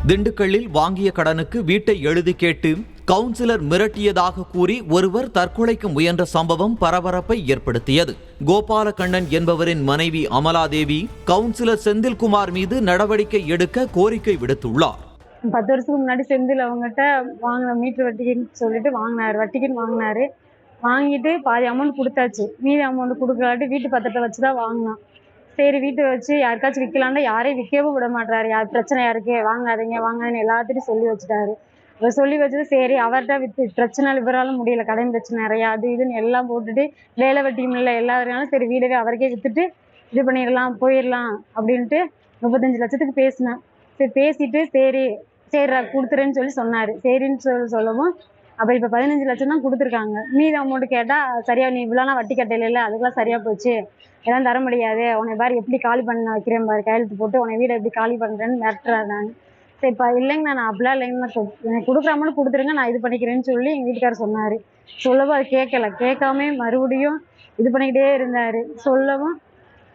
திண்டுக்கல்லில் வாங்கிய கடனுக்கு வீட்டை எழுதி கேட்டு கவுன்சிலர் மிரட்டியதாக கூறி ஒருவர் தற்கொலைக்கு முயன்ற சம்பவம் பரபரப்பை ஏற்படுத்தியது. கோபாலகண்ணன் என்பவரின் மனைவி அமலாதேவி கவுன்சிலர் செந்தில்குமார் மீது நடவடிக்கை எடுக்க கோரிக்கை விடுத்துள்ளார். 10 வருஷத்துக்கு முன்னாடி செந்தில் அவங்ககிட்ட வாங்கின மீட்டர் வட்டிக்குன்னு சொல்லிட்டு வட்டிக்குன்னு வாங்கினாரு. வாங்கிட்டு பாதி அமௌண்ட் கொடுத்தாச்சு. மீதி அமௌண்ட் கொடுக்கலாட்டி வீட்டு பத்திரத்தை வச்சு தான் வாங்கினான். சரி வீட்டை வச்சு யாருக்காச்சும் விற்கலான்னா யாரையும் விற்கவும் விட மாட்டாரு. யார் பிரச்சனை யாருக்கு வாங்காதீங்கன்னு எல்லாத்தையும் சொல்லி வச்சுட்டாரு. அவர் சொல்லி வச்சது சரி அவர்கிட்ட விற்று பிரச்சனை இவராலும் முடியல, கடன் பிரச்சனை நிறையா அது இதுன்னு எல்லாம் போட்டுட்டு வேலை வட்டியும் இல்லை எல்லாருனாலும் சரி வீடவே அவருக்கே விற்றுட்டு இது பண்ணிடலாம் போயிடலாம் அப்படின்ட்டு 35 லட்சத்துக்கு பேசினேன். சரி பேசிட்டு சரி கொடுத்துறேன்னு சொல்லி சொன்னார். சரின்னு சொல்லவும் அப்போ இப்போ 15 லட்சம் தான் கொடுத்துருக்காங்க. மீதி அமௌண்ட்டு கேட்டால் சரியா நீ இவ்வளோலாம் வட்டி கட்டையில அதுக்கெல்லாம் சரியாக போச்சு, எல்லாம் தர முடியாது, உன்னை பாரு எப்படி காலி பண்ண வைக்கிறேன் பாரு, கையெழுத்து போட்டு உன்னை வீடை எப்படி காலி பண்ணுறேன்னு மிரட்டுறாரு. நான் சரி இப்போ இல்லைங்கண்ணா நான் அப்படிலாம் இல்லைங்கண்ணா எனக்கு கொடுக்குற அமௌண்ட் கொடுத்துருங்க நான் இது பண்ணிக்கிறேன்னு சொல்லி எங்கள் வீட்டுக்காரர் சொன்னார். சொல்லவும் அது கேட்காம மறுபடியும் இது பண்ணிக்கிட்டே இருந்தார். சொல்லவும்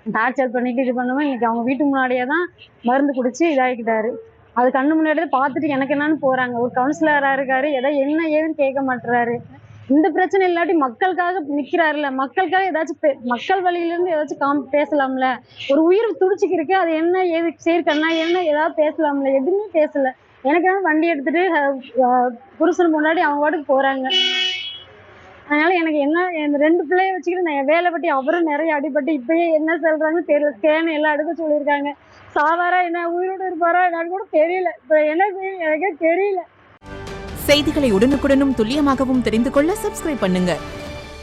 டார்ச்சர் பண்ணிட்டு இது பண்ணவும் இன்னைக்கு அவங்க வீட்டு முன்னாடியே தான் மருந்து குடிச்சு இதாகிக்கிட்டாரு. அது கண்ணு முன்னாடியே பார்த்துட்டு எனக்கு என்னன்னு போறாங்க. ஒரு கவுன்சிலராக இருக்காரு, என்ன ஏதுன்னு கேட்க மாட்டுறாரு. இந்த பிரச்சனை இல்லாட்டி மக்களுக்காக நிற்கிறாருல, மக்களுக்காக ஏதாச்சும் மக்கள் வழியிலேருந்து ஏதாச்சும் பேசலாம்ல. ஒரு உயிர் துடிச்சிக்கு இருக்கு, அது என்ன ஏது சரி கண்ணா என்ன ஏதாவது பேசலாம்ல, எதுவுமே பேசல. எனக்கு வண்டி எடுத்துட்டு புருஷன் முன்னாடி அவங்க வாட்டுக்கு போறாங்க. அதனால எனக்கு என்ன இந்த 2 பிள்ளைய வச்சுக்கிட்டு நான் வேலை பட்டி அவரும் நிறைய அடிபட்டு இப்பயே என்ன சொல்றாங்கன்னு தெரியல. ஸ்கேன் எல்லாம் எடுக்க சொல்லியிருக்காங்க. சாவாரா என்ன உயிரோடு இருப்பாரா என்னன்னு கூட தெரியல. இப்போ என்ன செய்ய எனக்கே தெரியல. செய்திகளை உடனுக்குடனும் துல்லியமாகவும் தெரிந்து கொள்ள சப்ஸ்கிரைப் பண்ணுங்க.